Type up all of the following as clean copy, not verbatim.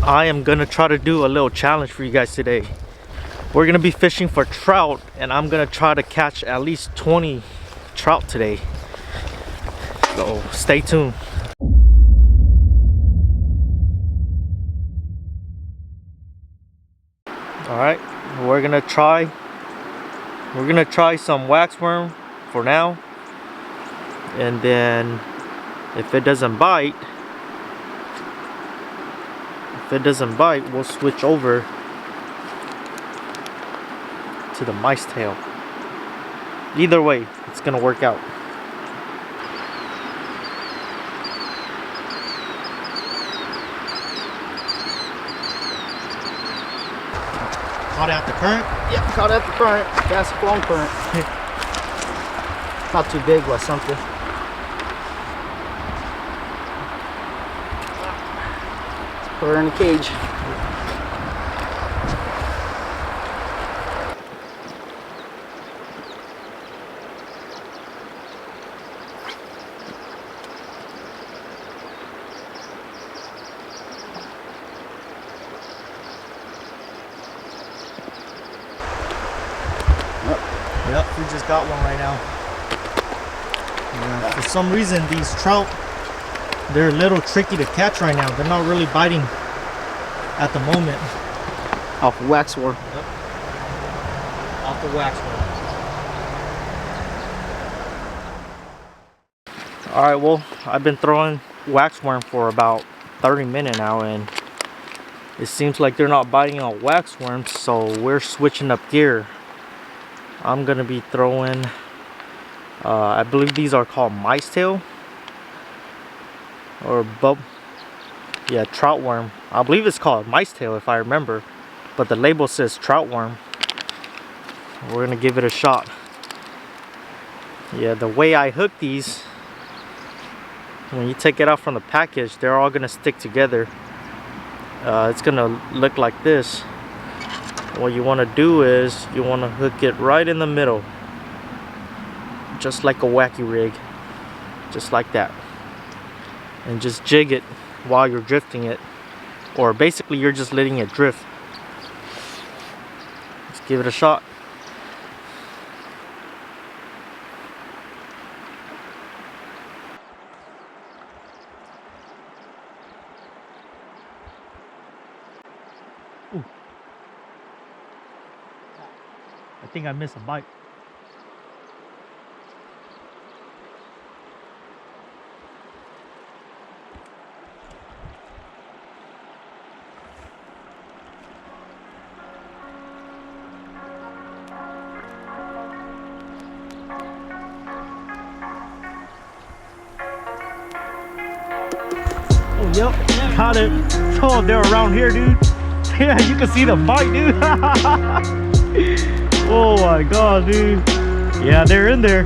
I am gonna try to do a little challenge for you guys today. We're gonna be fishing for trout, and I'm gonna try to catch at least 20 trout today. So stay tuned. All right, we're gonna try some waxworm for now, and then if it doesn't bite, we'll switch over to the mice tail. Either way, it's gonna work out. Caught out the current? Yep, caught at the current. Cast a long current. Not too big, but something. Let's put her in the cage. Yep, we just got one right now. Yeah, for some reason, these trout, they're a little tricky to catch right now. They're not really biting at the moment. Off of waxworm. Yep. Off the waxworm. Alright, well, I've been throwing waxworm for about 30 minutes now, and it seems like they're not biting on waxworms, so we're switching up gear. I'm gonna be throwing, I believe these are called mice tail, or trout worm. I believe it's called mice tail if I remember, but the label says trout worm. We're gonna give it a shot. Yeah, the way I hook these, when you take it out from the package, they're all gonna stick together. It's gonna look like this. What you want to do is you want to hook it right in the middle, just like a wacky rig, just like that, and just jig it while you're drifting it, or basically you're just letting it drift. Let's give it a shot. Ooh. I think I missed a bite. Oh, yep, got it. Oh, they're around here, dude. Yeah, you can see the bite, dude. Oh my god, dude. Yeah, they're in there.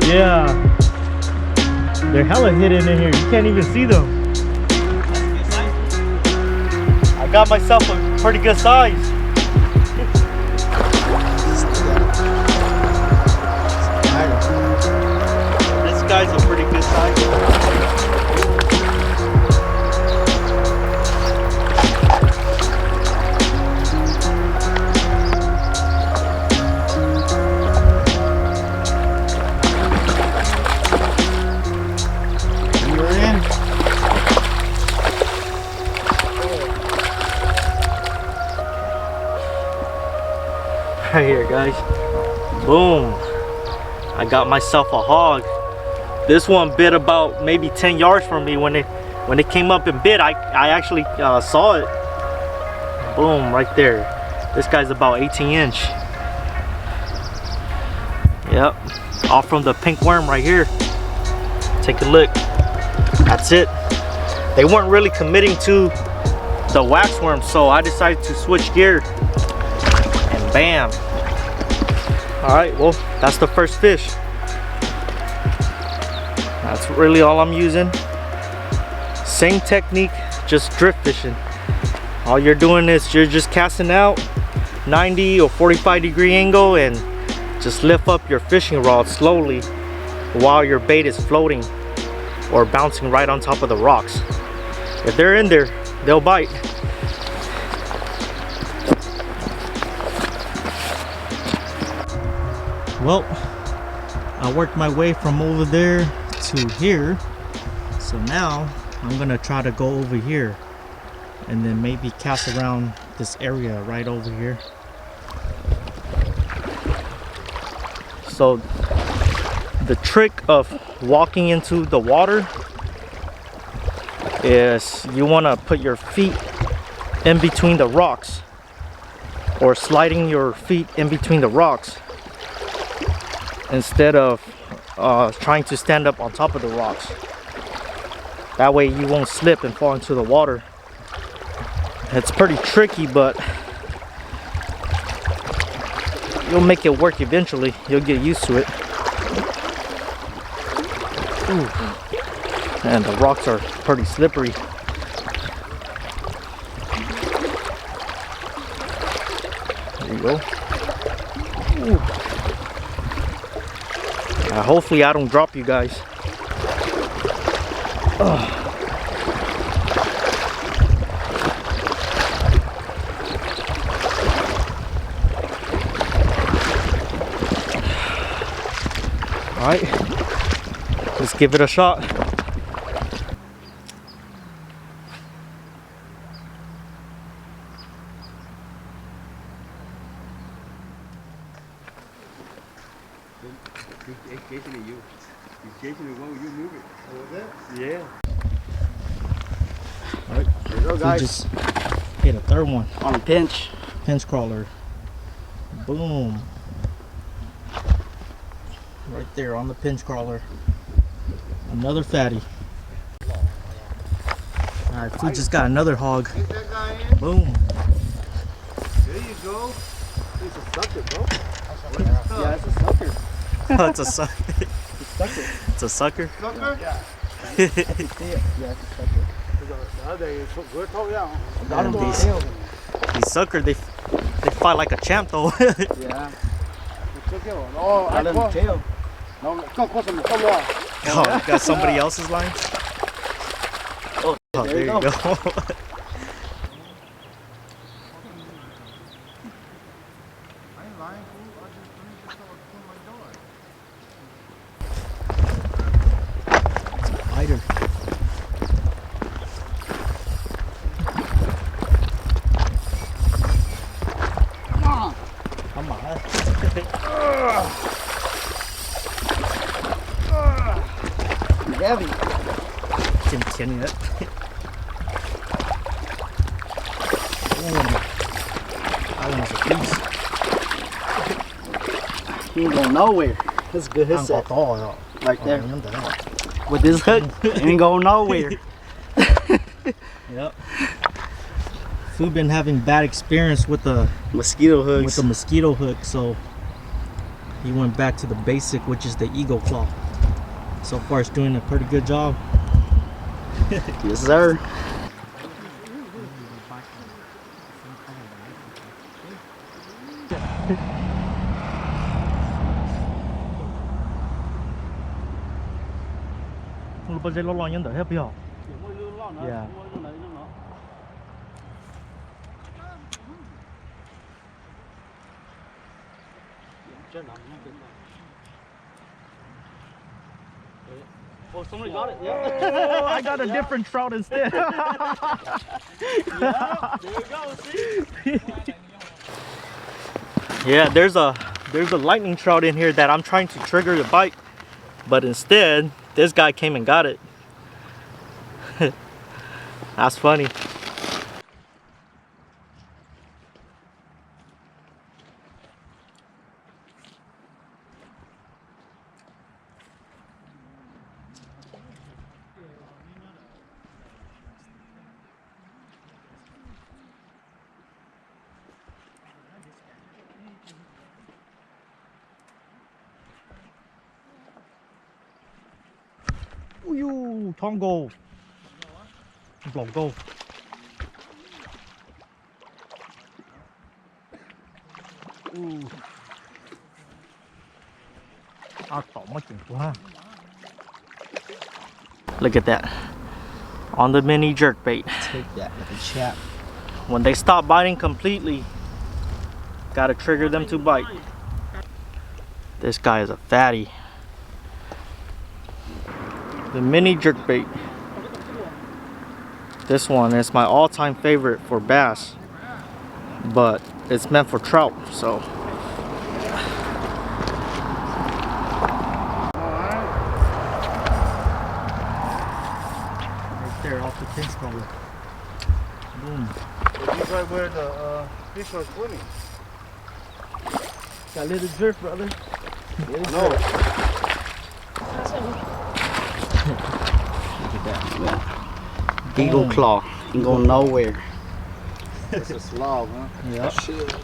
Yeah. They're hella hidden in here. You can't even see them. I got myself a pretty good size. This guy's a pretty good size. Right here, guys. Boom. I got myself a hog. This one bit about maybe 10 yards from me. When it came up and bit, I actually saw it. Boom, right there. This guy's about 18 inch. Yep, off from the pink worm right here. Take a look. That's it. They weren't really committing to the wax worm, so I decided to switch gear, and bam. All right, well, that's the first fish. That's really all I'm using. Same technique, just drift fishing. All you're doing is you're just casting out 90 or 45-degree angle and just lift up your fishing rod slowly while your bait is floating. or bouncing right on top of the rocks. If they're in there, they'll bite. Well, I worked my way from over there to here, so now I'm gonna try to go over here and then maybe cast around this area right over here. So the trick of walking into the water is you want to put your feet in between the rocks, or sliding your feet in between the rocks instead of trying to stand up on top of the rocks. That way you won't slip and fall into the water. It's pretty tricky, but you'll make it work eventually. You'll get used to it. Ooh. And the rocks are pretty slippery. There you go. Ooh. Hopefully I don't drop you guys. Alright, let's give it a shot. It's chasing you. He's chasing the one when you move it. Oh, is that? Yeah. Alright, There you go, guys. we just hit a third one. On a pinch. Pinch crawler. Boom. Right there on the pinch crawler. Another fatty. Alright, we just got another hog. Get that guy in. Boom. There you go. He's a sucker, bro. Yeah, it's a sucker. Oh, it's a sucker. Sucker. It's a sucker. Sucker? Yeah. I can see it. Yeah, it's a sucker. The other is good. Oh, yeah. Got him And on these- the tail. These sucker, they fight like a champ though. Yeah. Oh, I Got him on the tail. No, come on, come on. Oh, you got somebody else's line? Oh, there you go. Spider. Come on. Heavy. 甜的。That one was a beast. He ain't going nowhere. That's a good hit set. Right there. With this hook, he ain't going nowhere. Yep. We've been having bad experience with the Mosquito hooks. mosquito hook, so he went back to the basic, which is the eagle claw. So far, it's doing a pretty good job. Yes, sir. Yeah. Oh, somebody got it. Oh, I got a different trout instead. Yeah, there you go. See? Yeah, there's a lightning trout in here that I'm trying to trigger the bite, but instead this guy came and got it. That's funny. Ooh, Tongo. Go. Ooh. À, tỏ mất chuyện của ha. Look at that. On the mini jerkbait. Take that with a chap. When they stop biting completely, gotta trigger them to bite. This guy is a fatty. The mini jerkbait. This one is my all-time favorite for bass, but it's meant for trout, so. Right there, off the pin color. Boom. This right where the fish was swimming. Got a little jerk, brother. No. Look at that. Eagle claw. Ain't going nowhere. It's a slog, huh? Yeah. Shit.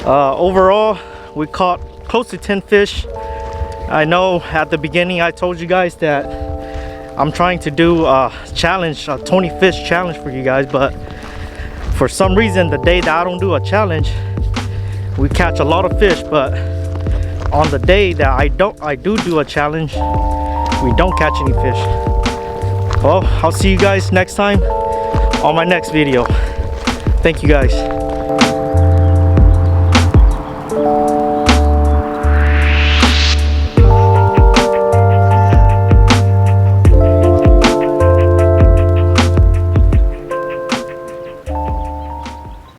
Oh, overall, we caught close to 10 fish. I know at the beginning I told you guys that I'm trying to do a challenge, a 20 fish challenge for you guys, but for some reason the day that I don't do a challenge, we catch a lot of fish. But on the day that I do a challenge, we don't catch any fish. Well, I'll see you guys next time on my next video. Thank you guys.